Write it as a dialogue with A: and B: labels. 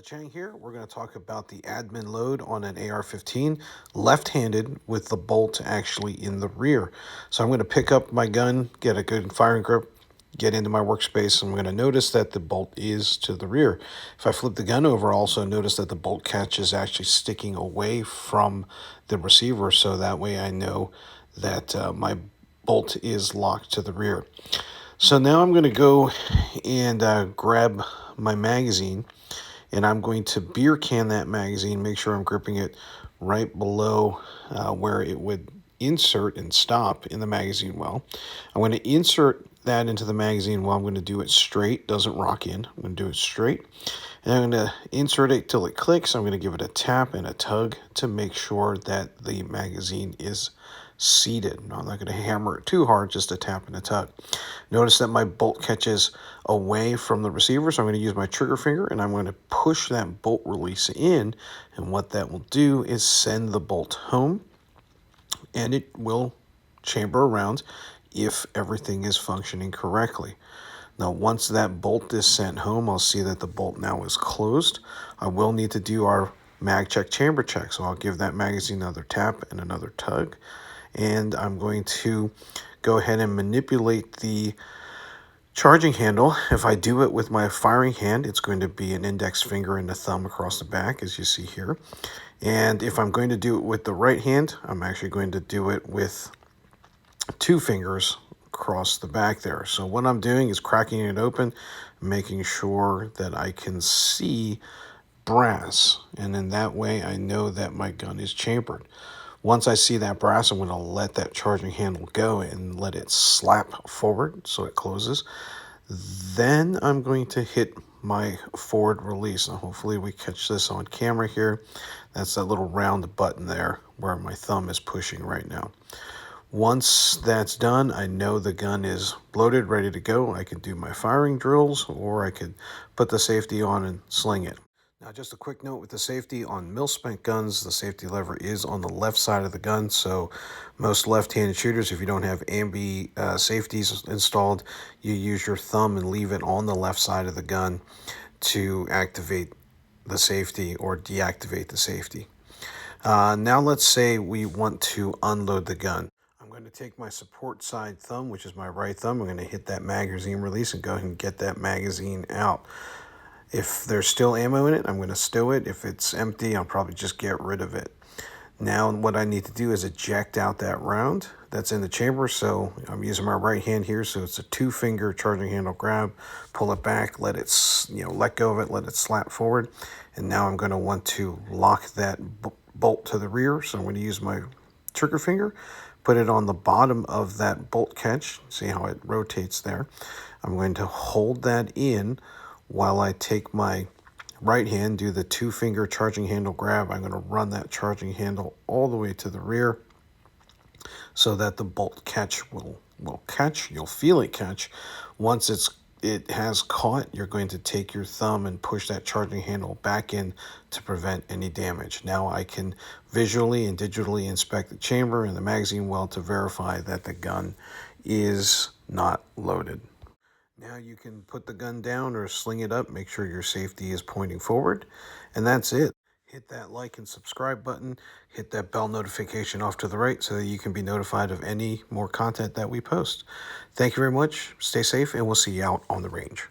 A: Chang here. We're going to talk about the admin load on an AR-15, left-handed with the bolt actually in the rear. So I'm going to pick up my gun, get a good firing grip, get into my workspace, and I'm going to notice that the bolt is to the rear. If I flip the gun over, also notice that the bolt catch is actually sticking away from the receiver, so that way I know that my bolt is locked to the rear. So now I'm going to go and grab my magazine, and I'm going to beer can that magazine, make sure I'm gripping it right below where it would insert and stop in the magazine well. I'm going to insert that into the magazine well. I'm going to do it straight, doesn't rock in. I'm going to do it straight. And I'm going to insert it till it clicks. I'm going to give it a tap and a tug to make sure that the magazine is seated. I'm not going to hammer it too hard, just a tap and a tug. Notice that my bolt catches away from the receiver, so I'm going to use my trigger finger and I'm going to push that bolt release in, and what that will do is send the bolt home, and it will chamber around if everything is functioning correctly. Now, once that bolt is sent home, I'll see that the bolt now is closed. I will need to do our mag check chamber check, so I'll give that magazine another tap and another tug. And I'm going to go ahead and manipulate the charging handle. If I do it with my firing hand, it's going to be an index finger and a thumb across the back, as you see here. And if I'm going to do it with the right hand, I'm actually going to do it with two fingers across the back there. So what I'm doing is cracking it open, making sure that I can see brass, and in that way I know that my gun is chambered. Once I see that brass, I'm going to let that charging handle go and let it slap forward so it closes. Then I'm going to hit my forward release. Now, hopefully we catch this on camera here. That's that little round button there where my thumb is pushing right now. Once that's done, I know the gun is loaded, ready to go. I can do my firing drills, or I could put the safety on and sling it. Now, just a quick note with the safety on mil-spec guns, the safety lever is on the left side of the gun. So most left-handed shooters, if you don't have ambi safeties installed, you use your thumb and leave it on the left side of the gun to activate the safety or deactivate the safety. Now let's say we want to unload the gun. I'm going to take my support side thumb, which is my right thumb. I'm going to hit that magazine release and go ahead and get that magazine out. If there's still ammo in it, I'm going to stow it. If it's empty, I'll probably just get rid of it. Now what I need to do is eject out that round that's in the chamber. So I'm using my right hand here, so it's a two-finger charging handle grab. Pull it back, let it, let go of it, let it slap forward. And now I'm going to want to lock that bolt to the rear. So I'm going to use my trigger finger, put it on the bottom of that bolt catch. See how it rotates there. I'm going to hold that in while I take my right hand, do the two-finger charging handle grab. I'm going to run that charging handle all the way to the rear so that the bolt catch will catch. You'll feel it catch. Once it has caught, you're going to take your thumb and push that charging handle back in to prevent any damage. Now I can visually and digitally inspect the chamber and the magazine well to verify that the gun is not loaded. Now you can put the gun down or sling it up, make sure your safety is pointing forward, and that's it. Hit that like and subscribe button, hit that bell notification off to the right so that you can be notified of any more content that we post. Thank you very much, stay safe, and we'll see you out on the range.